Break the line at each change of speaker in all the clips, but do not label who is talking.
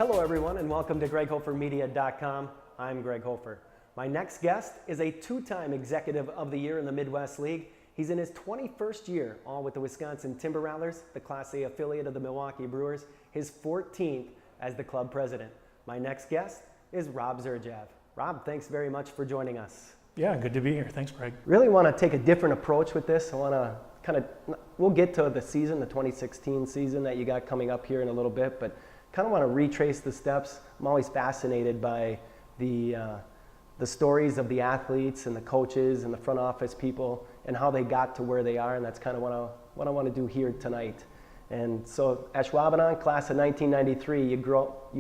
Hello everyone and welcome to GregHoferMedia.com. I'm Greg Hofer. My next guest is a two-time Executive of the Year in the Midwest League. He's in his 21st year, all with the Wisconsin Timber Rattlers, the Class A affiliate of the Milwaukee Brewers, his 14th as the club president. My next guest is Rob Zerjav. Rob, thanks very much for joining us.
Yeah, good to be here. Thanks, Greg.
Really want to take a different approach with this. I want to we'll get to the season, the 2016 season that you got coming up here in a little bit, but kind of want to retrace the steps. I'm always fascinated by the stories of the athletes and the coaches and the front office people and how they got to where they are, and that's kind of what I want to do here tonight. And so Ashwaubenon, class of 1993, you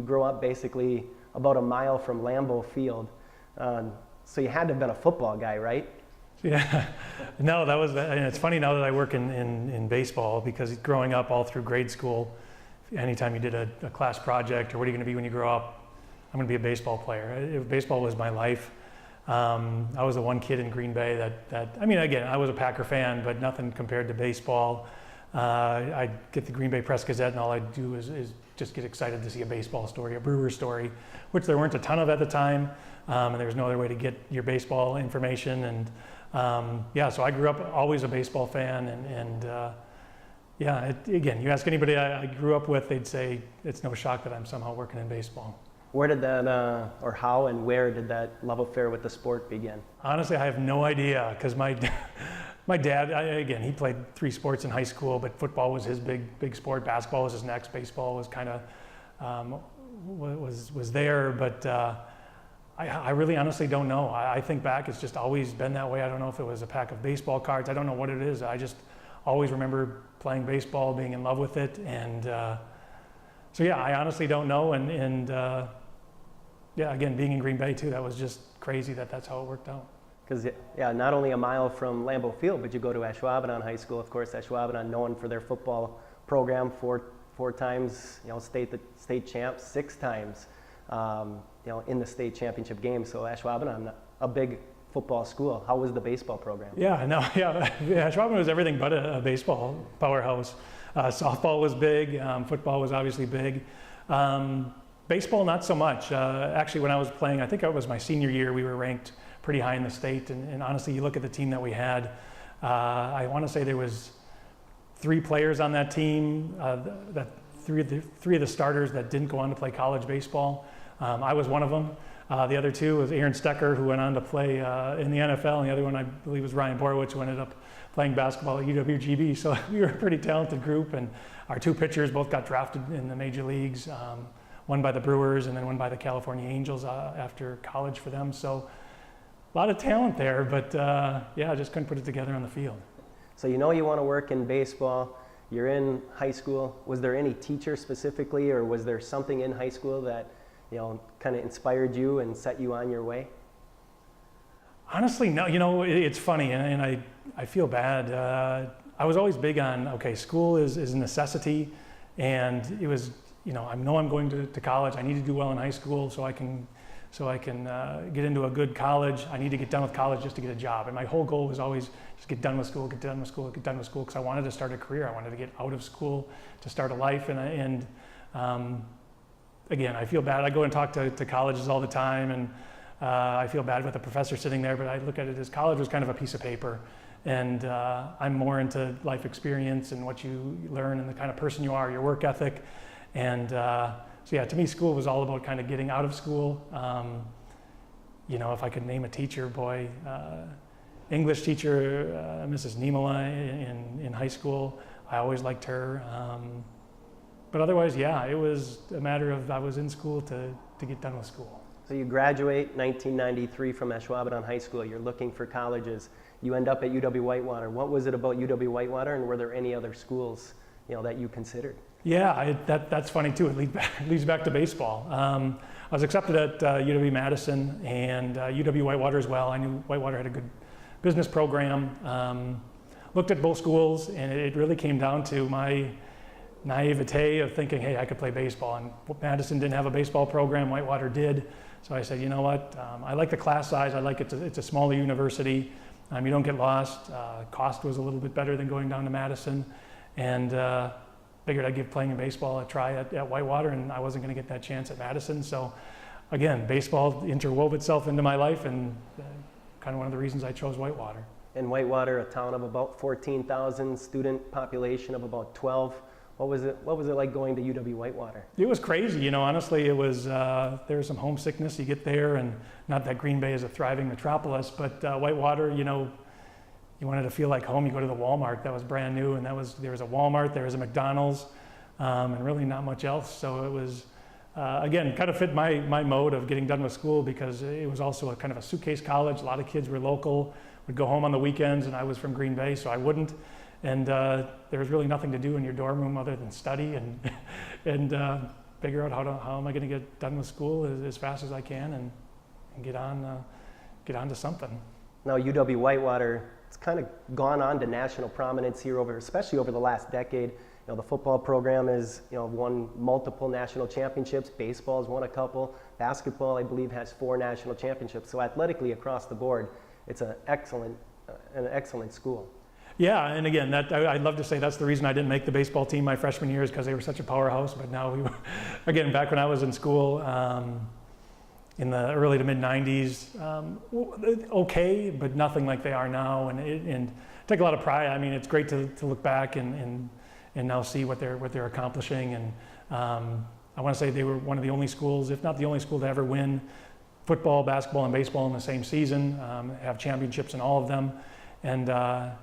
grow up basically about a mile from Lambeau Field. So you had to have been a football guy, right?
Yeah, no, and it's funny now that I work in baseball, because growing up all through grade school, anytime you did a class project or what are you going to be when you grow up, I'm going to be a baseball player. Baseball was my life. I was the one kid in Green Bay again, I was a Packer fan, but nothing compared to baseball. I'd get the Green Bay Press Gazette and all I'd do is just get excited to see a baseball story, a Brewers story, which there weren't a ton of at the time. And there was no other way to get your baseball information. And so I grew up always a baseball fan. Again, you ask anybody I grew up with, they'd say it's no shock that I'm somehow working in baseball.
Where did that, or how and where did that love affair with the sport begin?
Honestly, I have no idea, because my dad, he played 3 sports in high school, but football was his big sport. Basketball was his next. Baseball was kind of was there, but I really honestly don't know. I think back, it's just always been that way. I don't know if it was a pack of baseball cards. I don't know what it is. I just always remember playing baseball, being in love with it, and I honestly don't know. Again, being in Green Bay too, that was just crazy that's how it worked out.
Because not only a mile from Lambeau Field, but you go to Ashwaubenon High School. Of course, Ashwaubenon known for their football program, four times, state champs, 6 times, in the state championship game. So Ashwaubenon, a big football school. How was the baseball program?
Ashwaubenon was everything but a baseball powerhouse. Softball was big. Football was obviously big. Baseball, not so much. Actually, when I was playing, I think it was my senior year, we were ranked pretty high in the state. And honestly, you look at the team that we had, I want to say there was 3 players on that team, three of the starters that didn't go on to play college baseball. I was one of them. The other 2 was Aaron Stecker, who went on to play in the NFL, and the other one I believe was Ryan Borowicz, who ended up playing basketball at UWGB. So we were a pretty talented group, and our 2 pitchers both got drafted in the major leagues, one by the Brewers and then one by the California Angels after college for them. So a lot of talent there, but I just couldn't put it together on the field.
So you want to work in baseball, you're in high school. Was there any teacher specifically, or was there something in high school that kind of inspired you and set you on your way?
Honestly, no. It's funny, and I feel bad. I was always big on, school is a necessity, and it was, I know I'm going to college. I need to do well in high school so I can get into a good college. I need to get done with college just to get a job. And my whole goal was always just get done with school, because I wanted to start a career. I wanted to get out of school to start a life. Again, I feel bad. I go and talk to colleges all the time, and I feel bad with the professor sitting there, but I look at it as college was kind of a piece of paper. And I'm more into life experience and what you learn and the kind of person you are, your work ethic. And to me, school was all about kind of getting out of school. If I could name a teacher, English teacher, Mrs. Niemela in high school, I always liked her. But otherwise, it was a matter of I was in school to get done with school.
So you graduate 1993 from Ashwaubenon High School. You're looking for colleges. You end up at UW-Whitewater. What was it about UW-Whitewater, and were there any other schools that you considered?
Yeah, that's funny too. It leads back to baseball. I was accepted at UW-Madison and UW-Whitewater as well. I knew Whitewater had a good business program. Looked at both schools, and it really came down to my naivete of thinking, hey, I could play baseball. And Madison didn't have a baseball program, Whitewater did. So I said, you know what, I like the class size, I like it's a smaller university. You don't get lost. Cost was a little bit better than going down to Madison. And figured I'd give playing in baseball a try at Whitewater, and I wasn't going to get that chance at Madison. So again, baseball interwove itself into my life, and kind of one of the reasons I chose Whitewater.
In Whitewater, a town of about 14,000, student population of about 12. What was it like going to UW-Whitewater?
It was crazy, you know, honestly. It was, there was some homesickness. You get there, and not that Green Bay is a thriving metropolis, but Whitewater, you know, you wanted to feel like home. You go to the Walmart, that was brand new, and there was a Walmart, there was a McDonald's, and really not much else. So it was, again, kind of fit my mode of getting done with school, because it was also a kind of a suitcase college. A lot of kids were local, would go home on the weekends, and I was from Green Bay, so I wouldn't. And there was really nothing to do in your dorm room other than study and figure out how am I going to get done with school as fast as I can and get on to something.
Now UW-Whitewater, it's kind of gone on to national prominence here especially over the last decade. You know, the football program has, you know, won multiple national championships. Baseball has won a couple. Basketball, I believe, has 4 national championships. So athletically across the board, it's an excellent school.
Yeah, and again, I'd love to say that's the reason I didn't make the baseball team my freshman year, is because they were such a powerhouse. But now again, back when I was in school, in the early to mid '90s, okay, but nothing like they are now, and take a lot of pride. I mean, it's great to look back and now see what they're accomplishing. And I want to say they were one of the only schools, if not the only school, to ever win football, basketball, and baseball in the same season. Have championships in all of them. And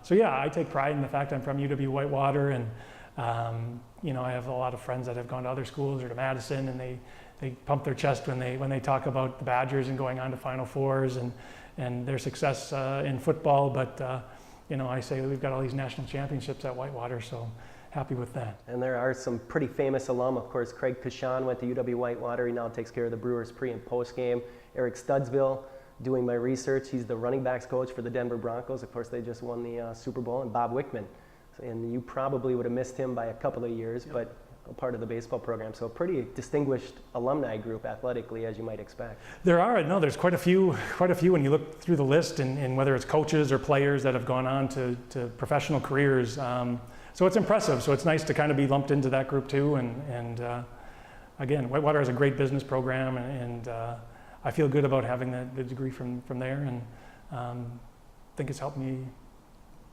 so yeah, I take pride in the fact I'm from UW-Whitewater, and you know, I have a lot of friends that have gone to other schools or to Madison, and they pump their chest when they talk about the Badgers and going on to Final Fours and their success in football. But you know, I say we've got all these national championships at Whitewater, so happy with that.
And there are some pretty famous alum. Of course, Craig Kashan went to UW-Whitewater. He now takes care of the Brewers pre and post game. Eric Studsville, doing my research, he's the running backs coach for the Denver Broncos. Of course, they just won the Super Bowl. And Bob Wickman, and you probably would have missed him by a couple of years, yep. But a part of the baseball program. So a pretty distinguished alumni group athletically, as you might expect.
There's quite a few when you look through the list, and whether it's coaches or players that have gone on to professional careers. So it's impressive. So it's nice to kind of be lumped into that group too. And again, Whitewater has a great business program, and I feel good about having the degree from there, and think it's helped me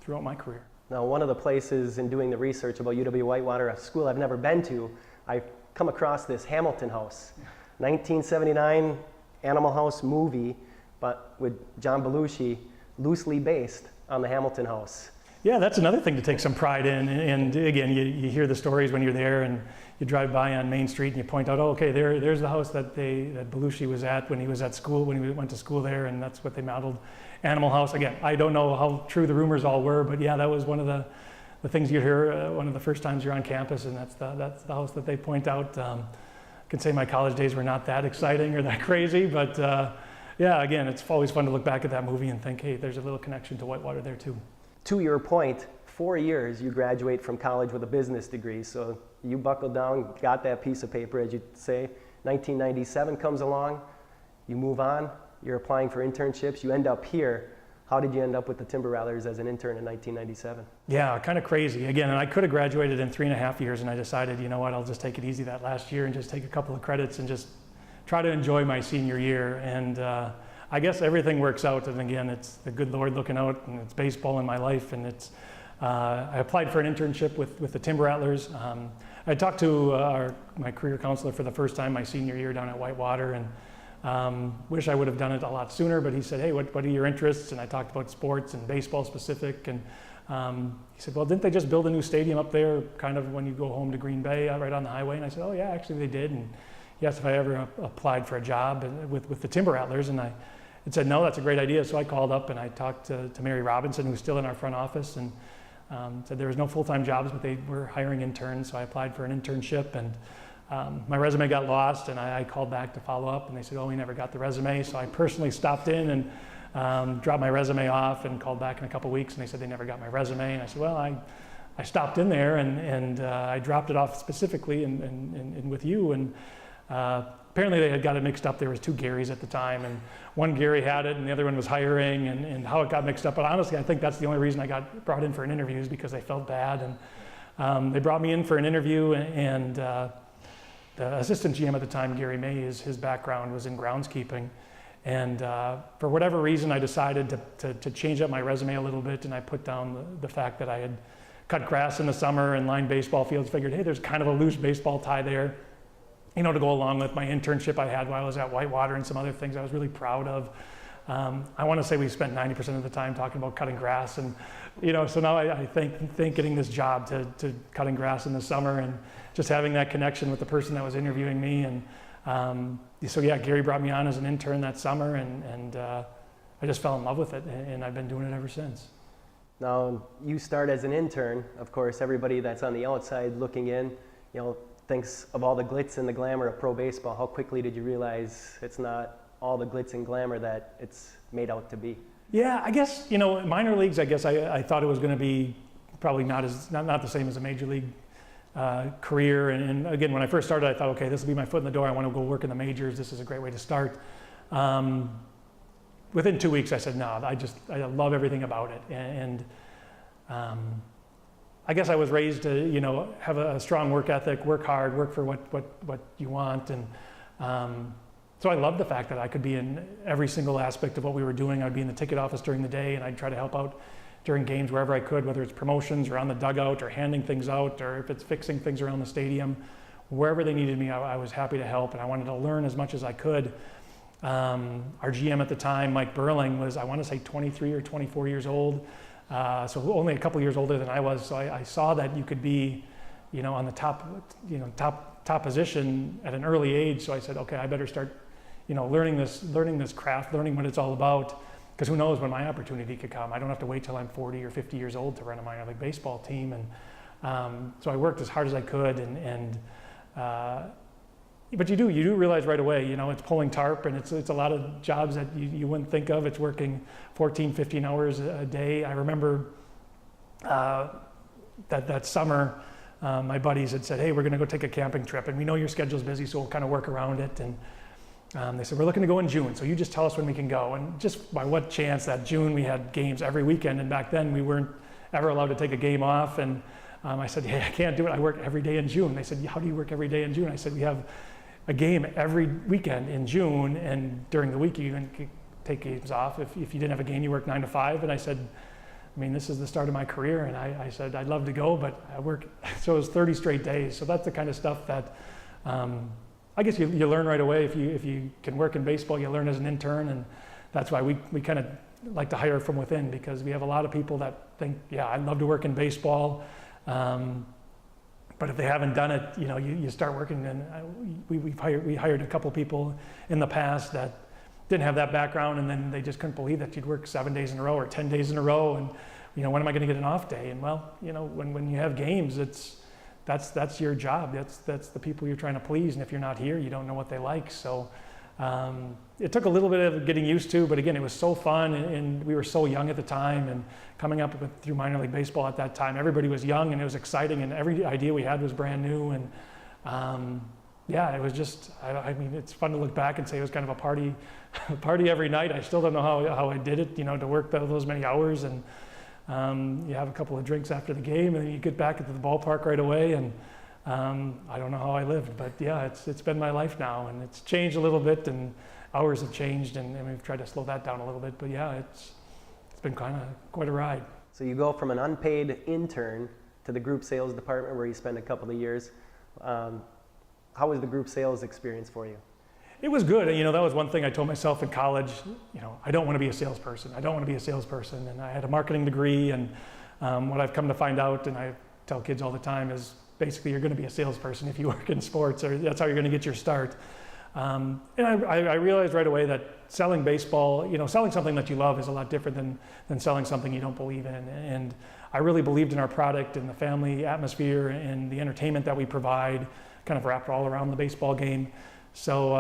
throughout my career.
Now, one of the places in doing the research about UW-Whitewater, a school I've never been to, I've come across this Hamilton House, 1979 Animal House movie, but with John Belushi, loosely based on the Hamilton House.
Yeah, that's another thing to take some pride in. And again, you hear the stories when you're there, and you drive by on Main Street and you point out, oh, okay, there's the house that Belushi was at when he was at school, when he went to school there, and that's what they modeled Animal House. Again, I don't know how true the rumors all were, but yeah, that was one of the things you hear one of the first times you're on campus, and that's the house that they point out. I can say my college days were not that exciting or that crazy, but yeah, again, it's always fun to look back at that movie and think, hey, there's a little connection to Whitewater there too.
To your point, 4 years you graduate from college with a business degree, so you buckled down, got that piece of paper, as you say. 1997 comes along, you move on, you're applying for internships, you end up here. How did you end up with the Timber Rattlers as an intern in 1997? Yeah,
kind of crazy. Again, and I could have graduated in 3.5 years, and I decided, you know what, I'll just take it easy that last year and just take a couple of credits and just try to enjoy my senior year. And I guess everything works out, and again, it's the good Lord looking out, and it's baseball in my life, and it's. I applied for an internship with the Timber Rattlers. I talked to my career counselor for the first time my senior year down at Whitewater, and wish I would have done it a lot sooner, but he said, hey, what are your interests? And I talked about sports and baseball specific, and he said, well, didn't they just build a new stadium up there kind of when you go home to Green Bay right on the highway? And I said, oh yeah, actually they did. And he asked if I ever applied for a job with the Timber Rattlers, and I said, no, that's a great idea. So I called up and I talked to Mary Robinson, who's still in our front office, and said there was no full-time jobs, but they were hiring interns. So I applied for an internship, and my resume got lost, and I called back to follow up, and they said, oh, we never got the resume. So I personally stopped in and dropped my resume off and called back in a couple weeks, and they said they never got my resume. And I said, well, I stopped in there, and I dropped it off specifically and with you. And apparently they had got it mixed up. There was 2 Garys at the time, and one Gary had it and the other one was hiring, and how it got mixed up. But honestly, I think that's the only reason I got brought in for an interview, is because they felt bad. And They brought me in for an interview, and the assistant GM at the time, Gary May, his background was in groundskeeping. And for whatever reason, I decided to change up my resume a little bit, and I put down the fact that I had cut grass in the summer and lined baseball fields. Figured, hey, there's kind of a loose baseball tie there, to go along with my internship I had while I was at Whitewater and some other things I was really proud of. I want to say we spent 90% of the time talking about cutting grass, and so now I think getting this job to cutting grass in the summer and just having that connection with the person that was interviewing me, and so yeah, Gary brought me on as an intern that summer, and I just fell in love with it, and I've been doing it ever since.
Now, you start as an intern. Of course, everybody that's on the outside looking in, thinks of all the glitz and the glamour of pro baseball. How quickly did you realize it's not all the glitz and glamour that it's made out to be?
Yeah, I guess, minor leagues, I guess I thought it was going to be probably not the same as a major league career. And again, when I first started, I thought, okay, this will be my foot in the door. I want to go work in the majors. This is a great way to start. Within 2 weeks, I said, no, I love everything about it. And I guess I was raised to, have a strong work ethic, work hard, work for what you want. And so I loved the fact that I could be in every single aspect of what we were doing. I'd be in the ticket office during the day, and I'd try to help out during games wherever I could, whether it's promotions or on the dugout or handing things out, or if it's fixing things around the stadium. Wherever they needed me, I was happy to help, and I wanted to learn as much as I could. Our GM at the time, Mike Burling, was, I want to say, 23 or 24 years old. So only a couple years older than I was. So I saw that you could be, on the top position at an early age. So I said, okay, I better start, learning this craft, learning what it's all about, because who knows when my opportunity could come. I don't have to wait till I'm 40 or 50 years old to run a minor league baseball team. And so I worked as hard as I could, but you do realize right away, it's pulling tarp, and it's a lot of jobs that you wouldn't think of. It's working 14, 15 hours a day. I remember that summer, my buddies had said, hey, we're going to go take a camping trip, and we know your schedule's busy, so we'll kind of work around it. And they said, we're looking to go in June, so you just tell us when we can go. And just by what chance that June we had games every weekend, and back then we weren't ever allowed to take a game off. And I said, hey, I can't do it. I work every day in June. They said, how do you work every day in June? I said, we have a game every weekend in June, and during the week you can take games off. If you didn't have a game, you work 9 to 5. And I said, this is the start of my career, and I said I'd love to go, but I work. So it was 30 straight days. So that's the kind of stuff that I guess you learn right away. If you can work in baseball, you learn as an intern, and that's why we kind of like to hire from within, because we have a lot of people that think, yeah, I'd love to work in baseball. But if they haven't done it, you start working. And we hired a couple people in the past that didn't have that background, and then they just couldn't believe that you'd work 7 days in a row or 10 days in a row, and when am I going to get an off day? And well, when you have games, that's your job. That's the people you're trying to please, and if you're not here, you don't know what they like. So it took a little bit of getting used to, but again, it was so fun, and we were so young at the time, and coming up through minor league baseball at that time, everybody was young, and it was exciting, and every idea we had was brand new. And yeah, it was just, it's fun to look back and say it was kind of a party every night. I still don't know how I did it, to work those many hours, and you have a couple of drinks after the game, and then you get back into the ballpark right away. And I don't know how I lived, but yeah, it's been my life now, and it's changed a little bit, and hours have changed, and we've tried to slow that down a little bit. But yeah, it's been kind of quite a ride.
So you go from an unpaid intern to the group sales department, where you spend a couple of years. How was the group sales experience for you?
It was good. That was one thing I told myself in college. I don't want to be a salesperson. And I had a marketing degree, and what I've come to find out, and I tell kids all the time, is basically you're going to be a salesperson if you work in sports, or that's how you're going to get your start. And I realized right away that selling baseball, selling something that you love is a lot different than selling something you don't believe in. And I really believed in our product and the family atmosphere and the entertainment that we provide, kind of wrapped all around the baseball game. So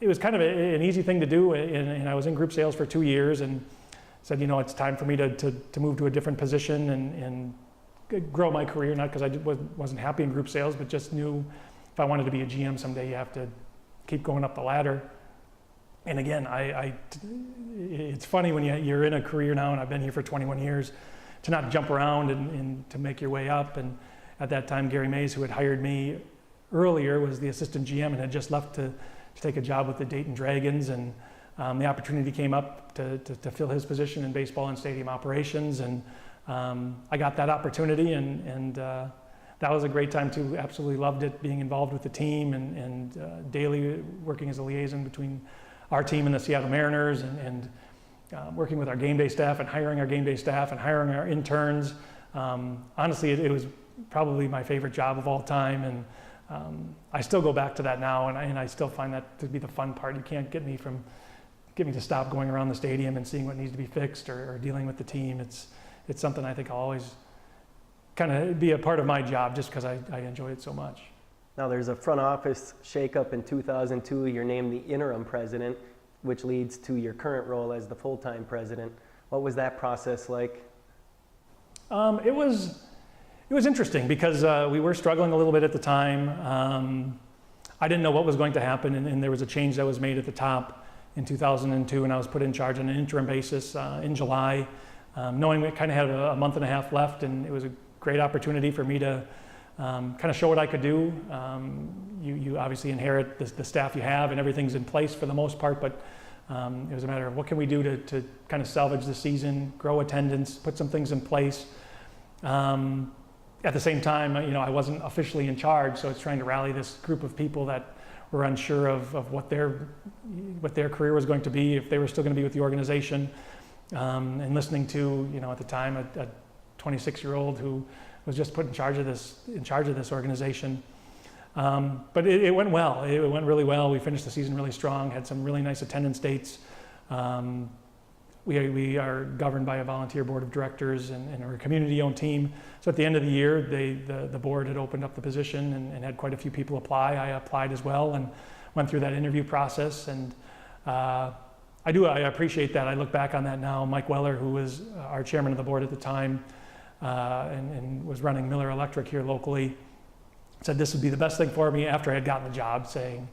it was kind of an easy thing to do. And I was in group sales for 2 years, and said, it's time for me to move to a different position and grow my career, not because I wasn't happy in group sales, but just knew if I wanted to be a GM someday, you have to keep going up the ladder. And again, it's funny when you're in a career now, and I've been here for 21 years, to not jump around and to make your way up. And at that time, Gary Mays, who had hired me earlier, was the assistant GM and had just left to take a job with the Dayton Dragons. And the opportunity came up to fill his position in baseball and stadium operations. And I got that opportunity, and that was a great time too. Absolutely loved it, being involved with the team and daily working as a liaison between our team and the Seattle Mariners, and working with our game day staff and hiring our game day staff and hiring our interns. Honestly, it was probably my favorite job of all time, and I still go back to that now, and I still find that to be the fun part. You can't get me to stop going around the stadium and seeing what needs to be fixed or dealing with the team. It's something I think I'll always kind of be a part of my job, just because I enjoy it so much.
Now there's a front office shakeup in 2002. You're named the interim president, which leads to your current role as the full-time president. What was that process like?
It was interesting because we were struggling a little bit at the time. I didn't know what was going to happen, and there was a change that was made at the top in 2002, and I was put in charge on an interim basis in July, knowing we kind of had a month and a half left, and it was a great opportunity for me to kind of show what I could do. You obviously inherit the staff you have, and everything's in place for the most part, but it was a matter of what can we do to kind of salvage the season, grow attendance, put some things in place. At the same time, I wasn't officially in charge, so it's trying to rally this group of people that were unsure of what their career was going to be, if they were still going to be with the organization, and listening to, at the time, a 26-year-old who was just put in charge of this organization. But it went well. It went really well. We finished the season really strong, had some really nice attendance dates. We are governed by a volunteer board of directors and we're a community-owned team. So at the end of the year, the board had opened up the position and had quite a few people apply. I applied as well and went through that interview process. And I appreciate that. I look back on that now. Mike Weller, who was our chairman of the board at the time and was running Miller Electric here locally, said this would be the best thing for me after I had gotten the job, saying,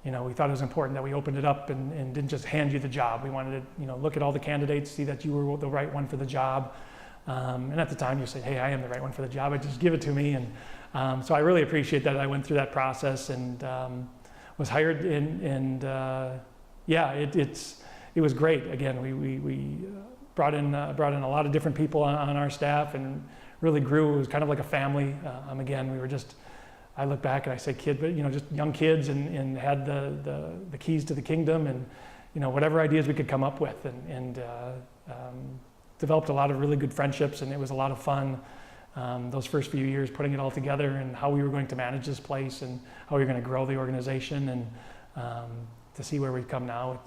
we thought it was important that we opened it up and didn't just hand you the job. We wanted to, look at all the candidates, see that you were the right one for the job. And at the time you said, hey, I am the right one for the job. Just give it to me. And so I really appreciate that. I went through that process and was hired it was great. Again, we brought in a lot of different people on our staff and really grew. It was kind of like a family. Again, we were just, I look back and I say kid, but just young kids and had the keys to the kingdom and whatever ideas we could come up with and developed a lot of really good friendships, and it was a lot of fun those first few years putting it all together and how we were going to manage this place and how we were going to grow the organization and to see where we've come now.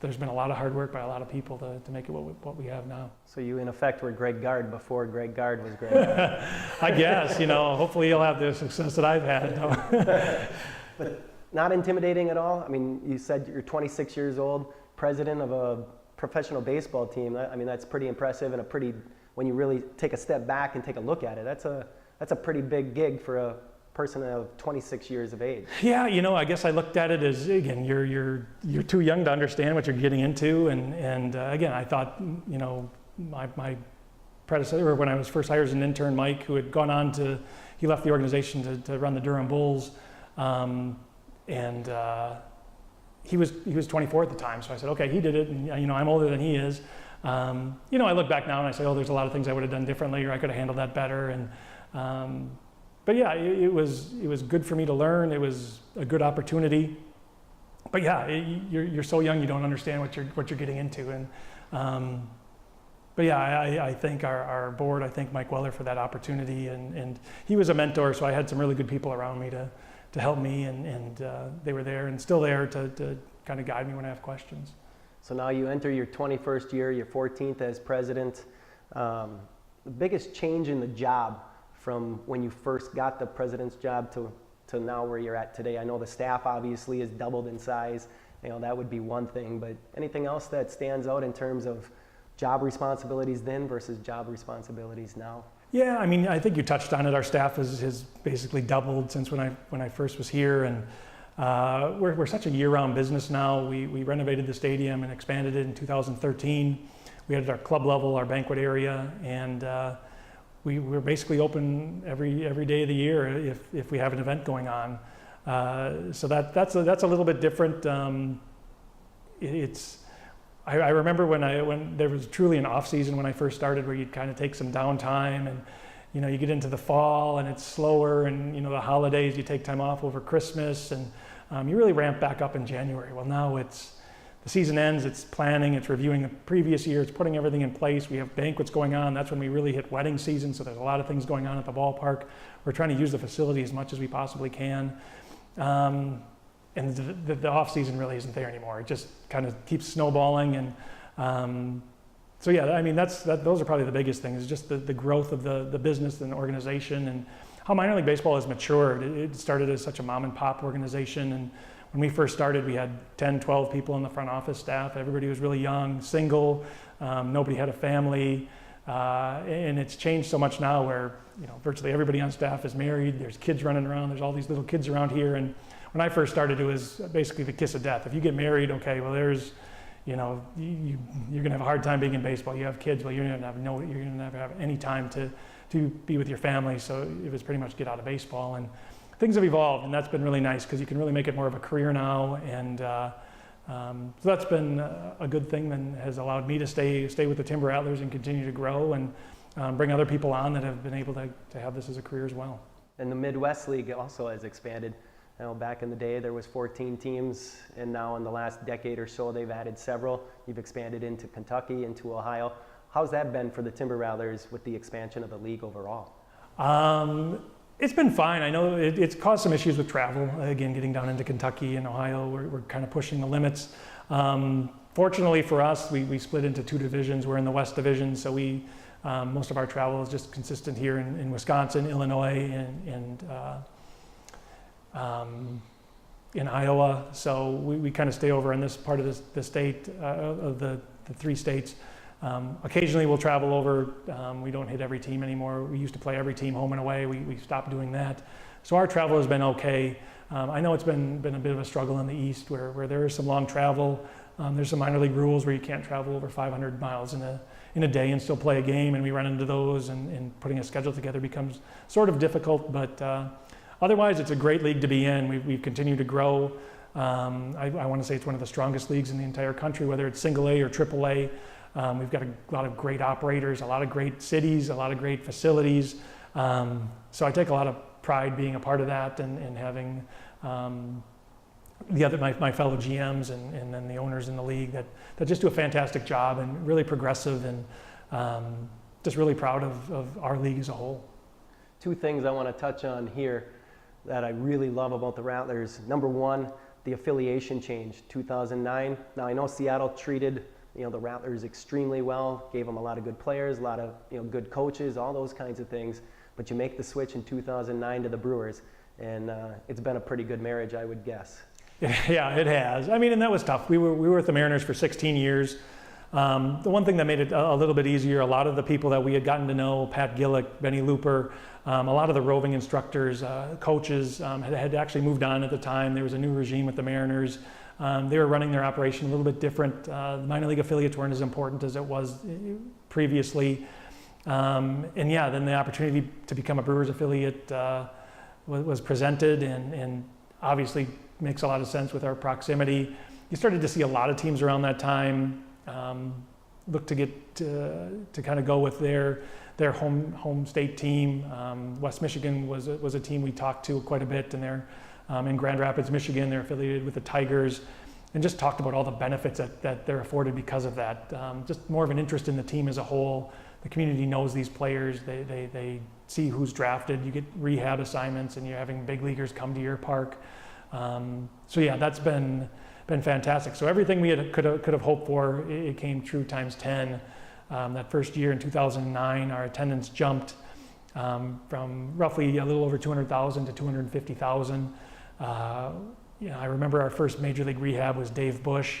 There's been a lot of hard work by a lot of people to make it what we have now. So
you, in effect, were Greg Gard before Greg Gard was Greg Gard.
I guess, hopefully you'll have the success that I've had.
But not intimidating at all? I mean, you said you're 26 years old, president of a professional baseball team. I mean, that's pretty impressive and when you really take a step back and take a look at it, that's a pretty big gig for a person of 26 years of age.
Yeah, I guess I looked at it as, again, you're too young to understand what you're getting into, and again, I thought, my predecessor, when I was first hired as an intern, Mike, who had gone on he left the organization to run the Durham Bulls, and he was 24 at the time, so I said, okay, he did it, and I'm older than he is. I look back now and I say, oh, there's a lot of things I would have done differently, or I could have handled that better, and but yeah, it was good for me to learn. It was a good opportunity. But yeah, you're so young, you don't understand what you're getting into. And but yeah, I thank our board. I thank Mike Weller for that opportunity, and he was a mentor. So I had some really good people around me to help me, and they were there and still there to kind of guide me when I have questions.
So now you enter your 21st year, your 14th as president. The biggest change in the job from when you first got the president's job to now where you're at today? I know the staff obviously has doubled in size. That would be one thing, but anything else that stands out in terms of job responsibilities then versus job responsibilities now?
Yeah, I mean, I think you touched on it. Our staff has basically doubled since when I first was here, and we're such a year-round business now. We renovated the stadium and expanded it in 2013. We added our club level, our banquet area, and we're basically open every day of the year if we have an event going on. So that's a little bit different. I remember when there was truly an off season when I first started, where you'd kind of take some downtime, and you get into the fall and it's slower, and the holidays, you take time off over Christmas, and you really ramp back up in January. Well, now the season ends, it's planning, it's reviewing the previous year, it's putting everything in place. We have banquets going on. That's when we really hit wedding season, so there's a lot of things going on at the ballpark. We're trying to use the facility as much as we possibly can. And the off season really isn't there anymore. It just kind of keeps snowballing, and so yeah, I mean those are probably the biggest things. Just the growth of the business and the organization, and how minor league baseball has matured. It started as such a mom and pop organization, and when we first started, we had 10, 12 people in the front office staff. Everybody was really young, single, nobody had a family, and it's changed so much now where virtually everybody on staff is married. There's kids running around. There's all these little kids around here, and when I first started, it was basically the kiss of death. If you get married, okay, well, there's, you're gonna have a hard time being in baseball. You have kids, well, you're gonna have any time to be with your family. So it was pretty much get out of baseball, and things have evolved, and that's been really nice because you can really make it more of a career now, and so that's been a good thing that has allowed me to stay with the Timber Rattlers and continue to grow, and bring other people on that have been able to have this as a career as well.
And the Midwest League also has expanded. Back in the day, there was 14 teams, and now in the last decade or so, they've added several. You've expanded into Kentucky, into Ohio. How's that been for the Timber Rattlers with the expansion of the league overall?
It's been fine. I know it's caused some issues with travel. Again, getting down into Kentucky and Ohio, we're kind of pushing the limits. Fortunately for us, we split into two divisions. We're in the West Division, so most of our travel is just consistent here in Wisconsin, Illinois, and in Iowa. So we kind of stay over in this part of the state, of the three states. Occasionally we'll travel over. We don't hit every team anymore. We used to play every team home and away. We stopped doing that. So our travel has been okay. I know it's been a bit of a struggle in the East where there is some long travel. There's some minor league rules where you can't travel over 500 miles in a day and still play a game, and we run into those, and putting a schedule together becomes sort of difficult, but otherwise it's a great league to be in. We've continued to grow. I want to say it's one of the strongest leagues in the entire country, whether it's single A or triple A. We've got a lot of great operators, a lot of great cities, a lot of great facilities. So I take a lot of pride being a part of that, and having my fellow GMs and then the owners in the league that just do a fantastic job and really progressive, and just really proud of our league as a whole.
Two things I want to touch on here that I really love about the Rattlers. Number one, the affiliation change, 2009. Now I know Seattle treated the Rattlers extremely well, gave them a lot of good players, a lot of good coaches, all those kinds of things. But you make the switch in 2009 to the Brewers, and it's been a pretty good marriage, I would guess.
Yeah, it has. I mean, and that was tough. We were with the Mariners for 16 years. The one thing that made it a little bit easier, a lot of the people that we had gotten to know, Pat Gillick, Benny Looper, a lot of the roving instructors, coaches had actually moved on at the time. There was a new regime with the Mariners. They were running their operation a little bit different. The minor league affiliates weren't as important as it was previously. And yeah, then the opportunity to become a Brewers affiliate was presented, and obviously makes a lot of sense with our proximity. You started to see a lot of teams around that time look to get to kind of go with their home state team. West Michigan was a team we talked to quite a bit, and they're in Grand Rapids, Michigan. They're affiliated with the Tigers, and just talked about all the benefits that they're afforded because of that. Just more of an interest in the team as a whole. The community knows these players. They see who's drafted. You get rehab assignments, and you're having big leaguers come to your park. So yeah, that's been fantastic. So everything we could have hoped for, it came true times 10. That first year in 2009, our attendance jumped from roughly a little over 200,000 to 250,000. I remember our first major league rehab was Dave Bush,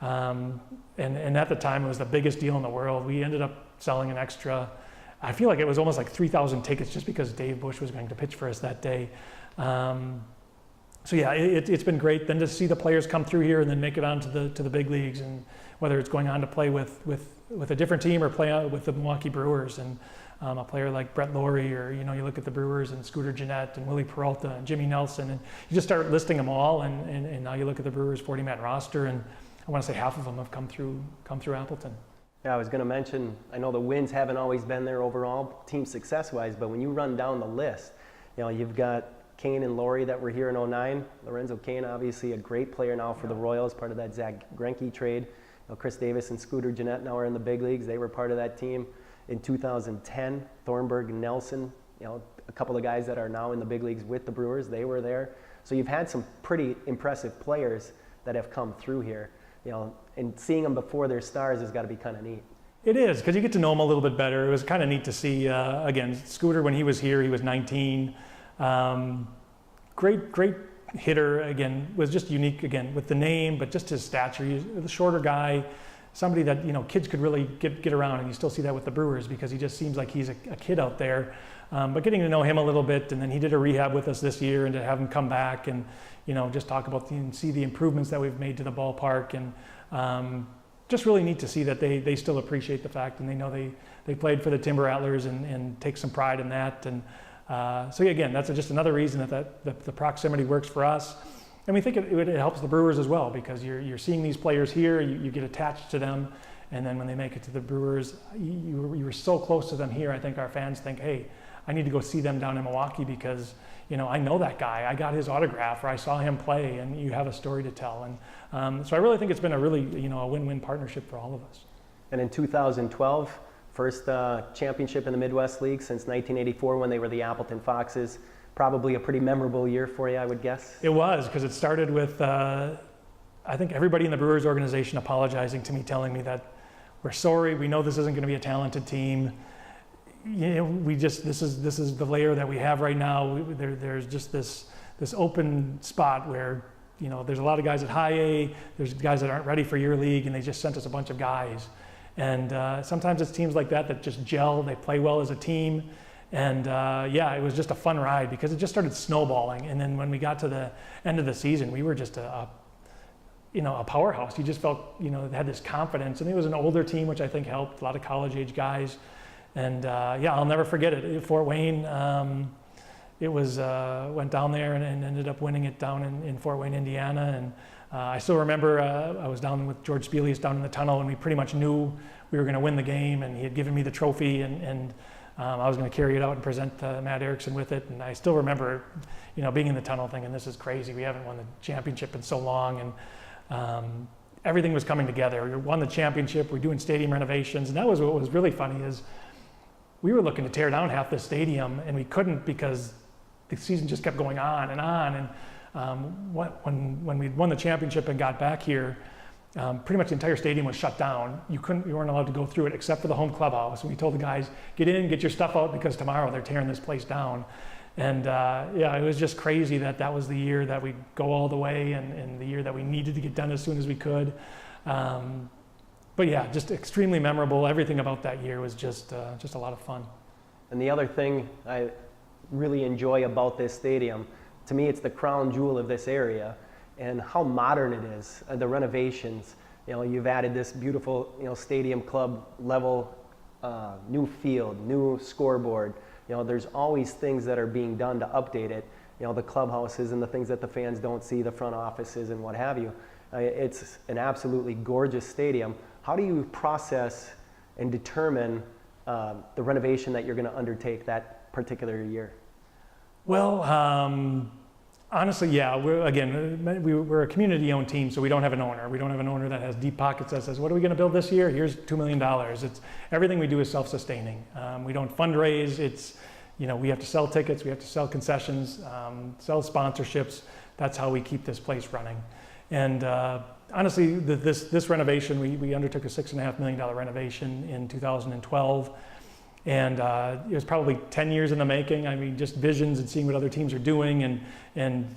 and at the time it was the biggest deal in the world. We ended up selling an extra, I feel like it was almost like 3,000 tickets just because Dave Bush was going to pitch for us that day. So yeah, it's been great. Then to see the players come through here and then make it on to the big leagues, and whether it's going on to play with a different team or play out with the Milwaukee Brewers. And a player like Brett Laurie, or you look at the Brewers and Scooter Gennett and Willie Peralta and Jimmy Nelson, and you just start listing them all, and now you look at the Brewers 40-man roster, and I want to say half of them have come through Appleton.
Yeah, I was going to mention, I know the wins haven't always been there overall, team success-wise, but when you run down the list, you've got Kane and Laurie that were here in '09. Lorenzo Kane, obviously a great player now for the Royals, part of that Zach Greinke trade. Chris Davis and Scooter Gennett now are in the big leagues. They were part of that team. In 2010, Thornburg and Nelson, a couple of guys that are now in the big leagues with the Brewers, they were there. So you've had some pretty impressive players that have come through here. And seeing them before they're stars has got to be kind of neat.
It is, because you get to know them a little bit better. It was kind of neat to see, again, Scooter, when he was here, he was 19. Great hitter, again, was just unique, again, with the name, but just his stature. He was a shorter guy, somebody that, kids could really get around, and you still see that with the Brewers because he just seems like he's a kid out there. But getting to know him a little bit, and then he did a rehab with us this year, and to have him come back and, just talk about and see the improvements that we've made to the ballpark, and just really neat to see that they still appreciate the fact, and they know they played for the Timber Rattlers and take some pride in that. And so again, that's just another reason that the proximity works for us. And we think it helps the Brewers as well, because you're seeing these players here, you get attached to them, and then when they make it to the Brewers, you were so close to them here. I think our fans think, hey, I need to go see them down in Milwaukee because I know that guy, I got his autograph, or I saw him play, and you have a story to tell. And so I really think it's been a really a win-win partnership for all of us.
And in 2012, first championship in the Midwest League since 1984 when they were the Appleton Foxes. Probably a pretty memorable year for you, I would guess.
It was, because it started with, I think everybody in the Brewers organization apologizing to me, telling me that we're sorry, we know this isn't going to be a talented team. This is the layer that we have right now. There's just this open spot where, there's a lot of guys at high A, there's guys that aren't ready for your league, and they just sent us a bunch of guys. And sometimes it's teams like that just gel, they play well as a team. And it was just a fun ride because it just started snowballing. And then when we got to the end of the season, we were just a powerhouse. You just felt, had this confidence. And it was an older team, which I think helped, a lot of college-age guys. And I'll never forget it. At Fort Wayne, it was went down there and ended up winning it down in Fort Wayne, Indiana. And I still remember I was down with George Spelius down in the tunnel, and we pretty much knew we were going to win the game. And he had given me the trophy, and I was going to carry it out and present Matt Erickson with it. And I still remember, being in the tunnel thinking, this is crazy. We haven't won the championship in so long. And everything was coming together. We won the championship. We're doing stadium renovations. And that was what was really funny is we were looking to tear down half the stadium, and we couldn't because the season just kept going on. And when we won the championship and got back here, pretty much the entire stadium was shut down. You weren't allowed to go through it except for the home clubhouse. And we told the guys, get in, get your stuff out, because tomorrow they're tearing this place down. And it was just crazy that was the year that we go all the way, and the year that we needed to get done as soon as we could. Just extremely memorable. Everything about that year was just a lot of fun.
And the other thing I really enjoy about this stadium, to me, it's the crown jewel of this area, and how modern it is. The renovations, you've added this beautiful, stadium club level, new field, new scoreboard. There's always things that are being done to update it. The clubhouses and the things that the fans don't see, the front offices and what have you. It's an absolutely gorgeous stadium. How do you process and determine the renovation that you're going to undertake that particular year?
Well, honestly, we're a community-owned team, so we don't have an owner. We don't have an owner that has deep pockets that says, what are we going to build this year? Here's $2 million. It's everything we do is self-sustaining. We don't fundraise. It's, we have to sell tickets, we have to sell concessions, sell sponsorships. That's how we keep this place running. And honestly, this renovation, we undertook a $6.5 million renovation in 2012. And it was probably 10 years in the making. I mean, just visions and seeing what other teams are doing, and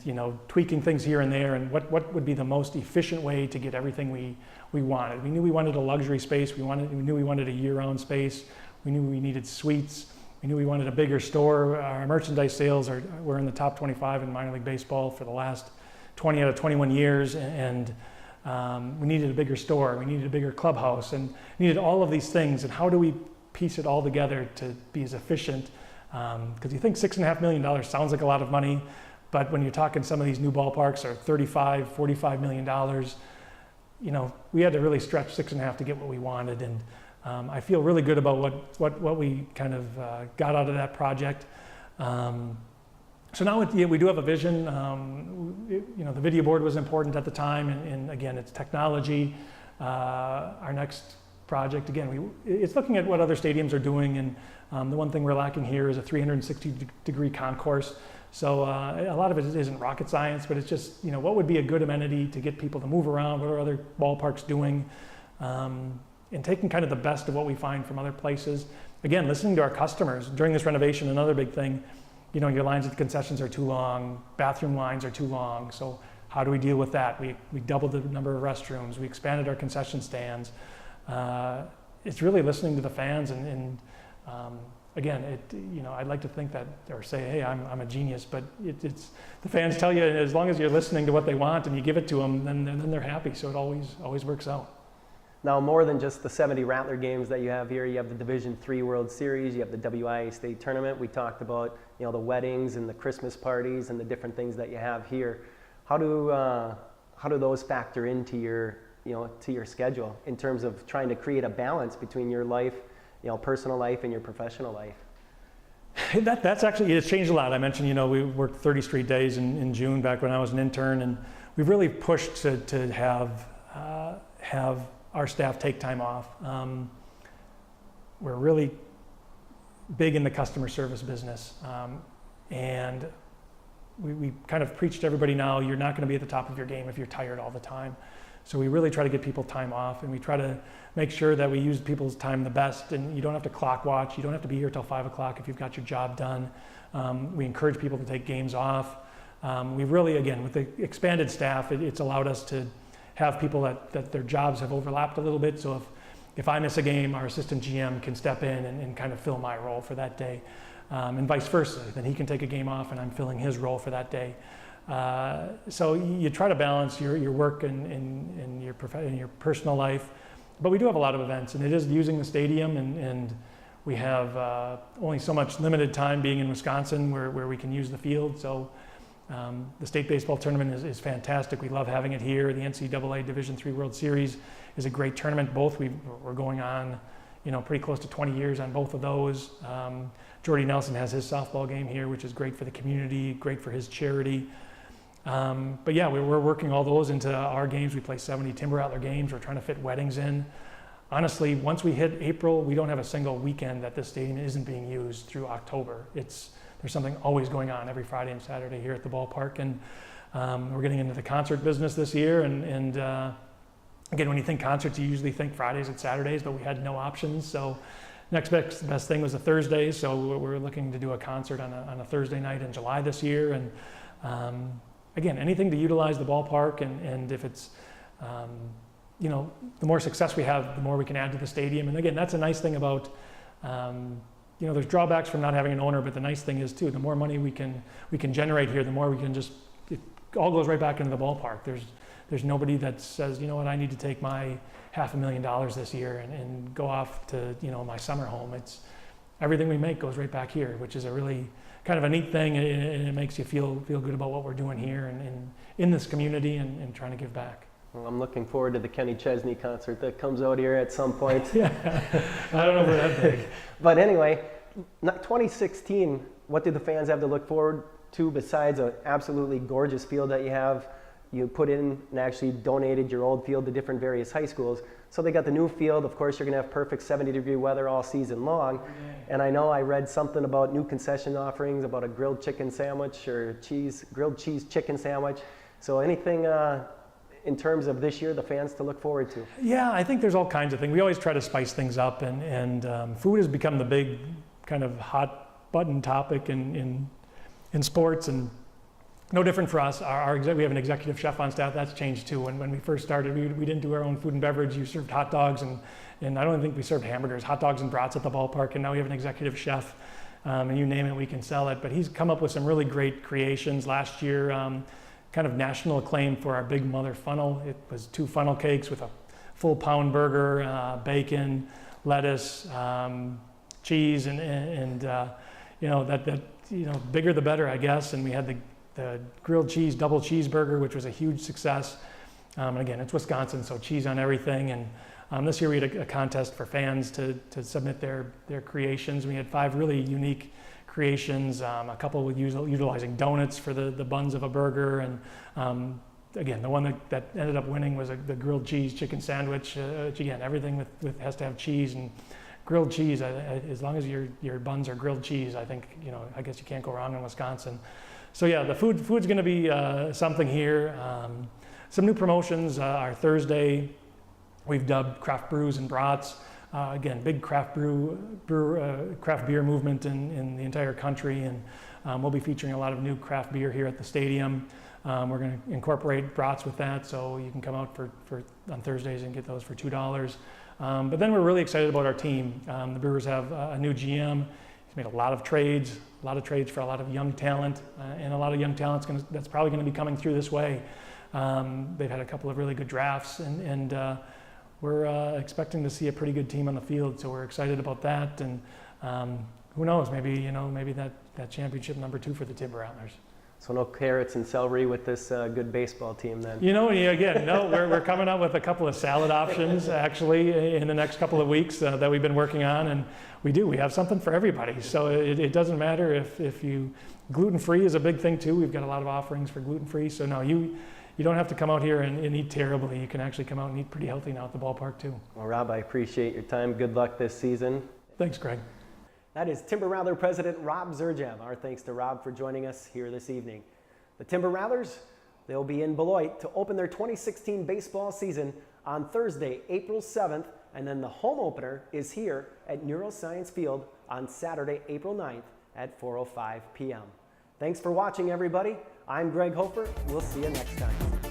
tweaking things here and there, and what would be the most efficient way to get everything we wanted. We knew we wanted a luxury space. We knew we wanted a year-round space. We knew we needed suites. We knew we wanted a bigger store. Our merchandise sales were in the top 25 in minor league baseball for the last 20 out of 21 years, and we needed a bigger store. We needed a bigger clubhouse, and needed all of these things. And how do we piece it all together to be as efficient. Because you think $6.5 million sounds like a lot of money, but when you're talking some of these new ballparks are $35, $45 million, you know, we had to really stretch 6.5 to get what we wanted. And I feel really good about what we kind of got out of that project. So now we do have a vision. You know, the video board was important at the time, and again, it's technology. Our next project, again, it's looking at what other stadiums are doing, and the one thing we're lacking here is a 360-degree concourse. So a lot of it isn't rocket science, but it's just, you know, what would be a good amenity to get people to move around? What are other ballparks doing? And taking kind of the best of what we find from other places. Again, listening to our customers. During this renovation, another big thing, you know, your lines at the concessions are too long, bathroom lines are too long. So how do we deal with that? We doubled the number of restrooms, we expanded our concession stands. It's really listening to the fans, and again, you know, I'd like to think that, or say, hey, I'm a genius, but it's the fans tell you, as long as you're listening to what they want and you give it to them, then they're happy. So it always works out.
Now, more than just the 70 Rattler games that you have here, you have the Division III World Series, you have the WIA State Tournament. We talked about, you know, the weddings and the Christmas parties and the different things that you have here. How do those factor into your, you know, to your schedule in terms of trying to create a balance between your life, you know, personal life and your professional life?
That's actually, it's changed a lot. I mentioned, you know, we worked 30 straight days in June back when I was an intern, and we've really pushed to have our staff take time off. We're really big in the customer service business, and we kind of preach to everybody now, you're not going to be at the top of your game if you're tired all the time. So we really try to get people time off, and we try to make sure that we use people's time the best, and you don't have to clock watch. You don't have to be here till 5 o'clock if you've got your job done. We encourage people to take games off. We've really, again, with the expanded staff, it's allowed us to have people that their jobs have overlapped a little bit. So if I miss a game, our assistant GM can step in and kind of fill my role for that day, and vice versa. Then he can take a game off and I'm filling his role for that day. So you try to balance your work and your personal life. But we do have a lot of events, and it is using the stadium, and we have only so much limited time being in Wisconsin where we can use the field. So the state baseball tournament is fantastic. We love having it here. The NCAA Division III World Series is a great tournament. Both we're going on, you know, pretty close to 20 years on both of those. Jordy Nelson has his softball game here, which is great for the community, great for his charity. But yeah, we're working all those into our games. We play 70 Timber Rattler games. We're trying to fit weddings in. Honestly, once we hit April, we don't have a single weekend that this stadium isn't being used through October. There's something always going on every Friday and Saturday here at the ballpark, and we're getting into the concert business this year. And again, when you think concerts, you usually think Fridays and Saturdays, but we had no options. So next best thing was a Thursday. So we're looking to do a concert on a Thursday night in July this year. And again, anything to utilize the ballpark, and if it's, you know, the more success we have, the more we can add to the stadium. And again, that's a nice thing about, you know, there's drawbacks from not having an owner, but the nice thing is too, the more money we can generate here, the more we can just, it all goes right back into the ballpark. There's nobody that says, you know what, I need to take my $500,000 this year and go off to, you know, my summer home. It's everything we make goes right back here, which is a really kind of a neat thing, and it makes you feel good about what we're doing here and in this community and trying to give back.
Well, I'm looking forward to the Kenny Chesney concert that comes out here at some point.
Yeah, I don't know if we're that big.
But anyway, 2016, what do the fans have to look forward to besides an absolutely gorgeous field that you have? You put in and actually donated your old field to different various high schools. So they got the new field. Of course, you're going to have perfect 70-degree weather all season long. And I know I read something about new concession offerings, about a grilled chicken sandwich or grilled cheese chicken sandwich. So anything in terms of this year, the fans to look forward to?
Yeah, I think there's all kinds of things. We always try to spice things up, and food has become the big kind of hot button topic in sports, and no different for us. We have an executive chef on staff. That's changed too. When we first started, we didn't do our own food and beverage. You served hot dogs, and I don't think we served hamburgers, hot dogs and brats at the ballpark, and now we have an executive chef, and you name it, we can sell it. But he's come up with some really great creations. Last year, kind of national acclaim for our Big Mother funnel. It was 2 funnel cakes with a full pound burger, bacon, lettuce, cheese and bigger the better, I guess. And we had the grilled cheese double cheeseburger, which was a huge success. And again, it's Wisconsin, so cheese on everything. And this year we had a contest for fans to submit their creations. We had 5 really unique creations, a couple with utilizing donuts for the buns of a burger. And again, the one that ended up winning was the grilled cheese chicken sandwich. Again, everything has to have cheese, and grilled cheese, as long as your buns are grilled cheese, I think, I guess you can't go wrong in Wisconsin. So yeah, the food's going to be something here. Some new promotions. Our Thursday, we've dubbed craft brews and brats. Again, big craft beer movement in the entire country, and we'll be featuring a lot of new craft beer here at the stadium. We're going to incorporate brats with that, so you can come out for on Thursdays and get those for $2. But then we're really excited about our team. The Brewers have a new GM. He's made a lot of trades for a lot of young talent, and a lot of young talent that's probably going to be coming through this way. They've had a couple of really good drafts, and we're expecting to see a pretty good team on the field, so we're excited about that. And who knows, maybe that championship #2 for the Timber Rattlers.
So no carrots and celery with this good baseball team then?
We're coming up with a couple of salad options actually in the next couple of weeks that we've been working on, and we have something for everybody. So it doesn't matter if you, gluten-free is a big thing too. We've got a lot of offerings for gluten-free. So no, you don't have to come out here and eat terribly. You can actually come out and eat pretty healthy now at the ballpark too.
Well, Rob, I appreciate your time. Good luck this season.
Thanks, Greg.
That is Timber Rattler President Rob Zerjav. Our thanks to Rob for joining us here this evening. The Timber Rattlers, they'll be in Beloit to open their 2016 baseball season on Thursday, April 7th, and then the home opener is here at Neuroscience Field on Saturday, April 9th at 4:05 p.m. Thanks for watching, everybody. I'm Greg Hofer. We'll see you next time.